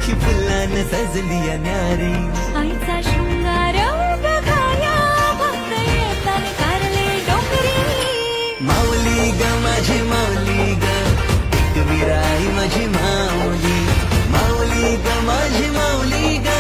सुखी फुलान सजली या न्यारी. आईचा शृंगार बघाया भक्त येतात कारले डोंगरी. माऊली ग माझी माऊली ग, एक विराई माझी माऊली. माऊली ग माझी माऊली ग,